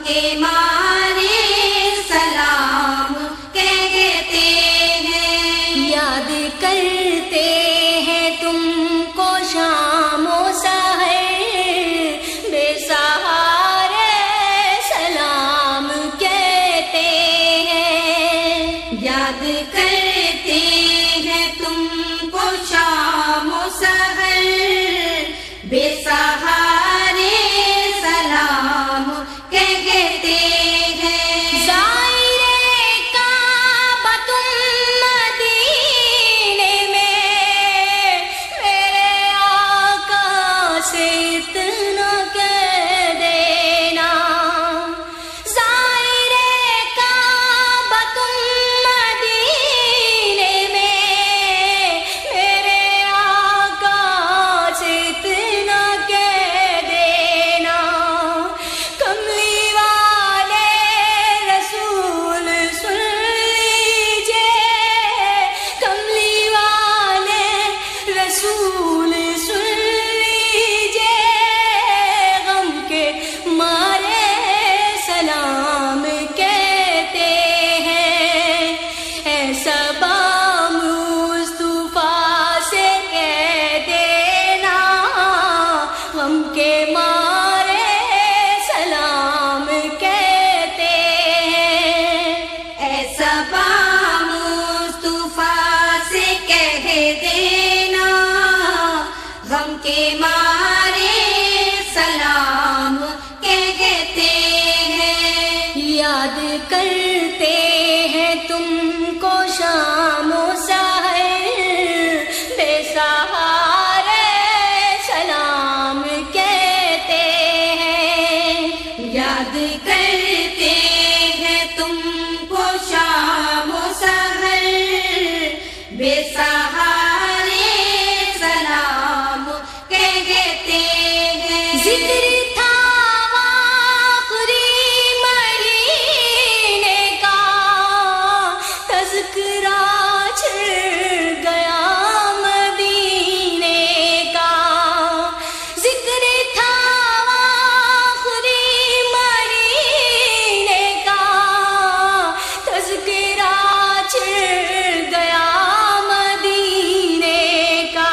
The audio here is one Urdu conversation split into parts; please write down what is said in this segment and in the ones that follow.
کے مارے سلام کہتے ہیں، یاد کرتے ہیں تم کو شام و سحر، بے سہارے سلام کہتے ہیں، یاد کرتے ہیں تم کو شام و سحر، بے سہارے سلام کہتے ہیں، زائر کعبہ تم مدینے میں، میرے آقا سے اتنا کہہ دینا، زائر کعبہ تم مدینے میں، میرے آقا سے اتنا کہہ دینا، کملی والے رسول سن لیجئے، کملی والے رسول سن لیجئے، غم کے مارے سلام کہتے ہیں، ایسا با مصطفیٰ سے کہہ دینا، غم کے مارے سلام کہتے ہیں، ایسا با مصطفیٰ سے کہہ دینا، غم کے مارے سلام کہتے ہیں، یاد کرتے ہیں تم کو شام و سحر، بے سہارے سلام کہتے ہیں، یاد کرتے ہیں تم کو شام و سحر، بے سہارے سلام کہتے ہیں، ذکر تھا آخری مہینے کا، تذکرہ چھڑ گیا مدینے کا، ذکر تھا آخری مہینے کا، تذکرہ چھڑ گیا مدینے کا،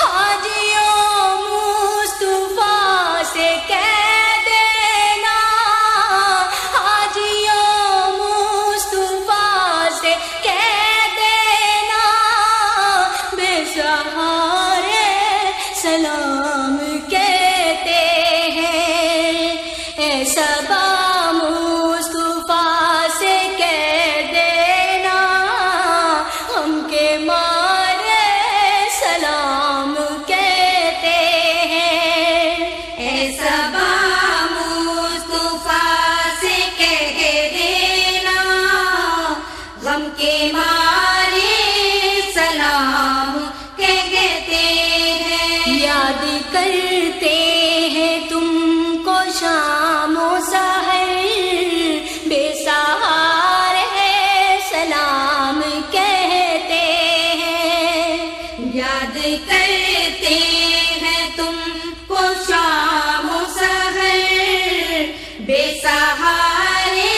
حاجیوں مصطفیٰ سے کہہ دینا، حاجیوں مصطفیٰ سے کہہ دینا، بے سہارے سلام کہتے ہیں، ایسا با مصطفیٰ سے کہہ دینا، غم کے مارے سلام کہتے ہیں، ایسا با مصطفیٰ سے کہہ دینا، غم کے مارے سلام کہتے ہیں، یاد کرتے ہیں تم کو شام و سحر، بے سہارے سلام کہتے ہیں، یاد کرتے ہیں تم کو شام و سحر، بے سہارے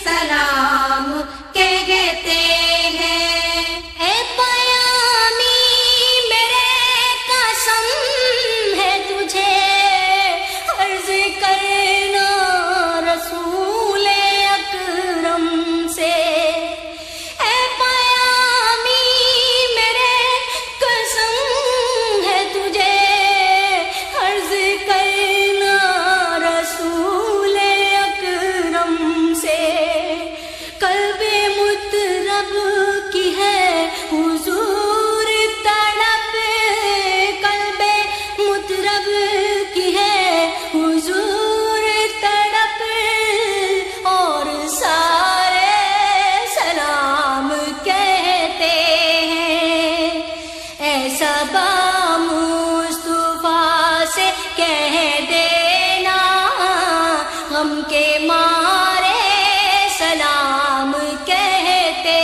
سلام کہتے ہیں، اے پیامی میرے قسم ہے تجھے عرض کرنا رسول اکرم سے، اے پیامی میرے قسم ہے تجھے عرض کرنا رسول اکرم سے، قلب مطرب کی ہے حضور تڑپ، قلب مطرب کی ہے حضور تڑپ، اور سارے سلام کہتے ہیں، ایسا با مصطفیٰ سے کہہ دینا، غم کے مارے سلام کہتے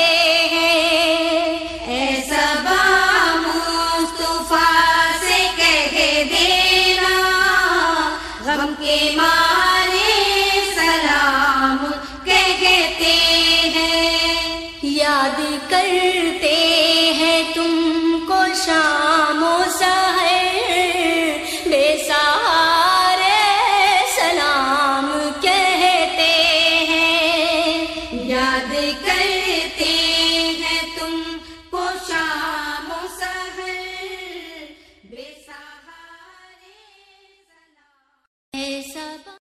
ہیں، ایسا با مصطفیٰ سے کہہ دینا، غم کے مارے یاد کرتے ہیں تم کو شام و سحر، بے سہارے سلام کہتے ہیں، یاد کرتے ہیں تم کو شام و سحر، بے سہارے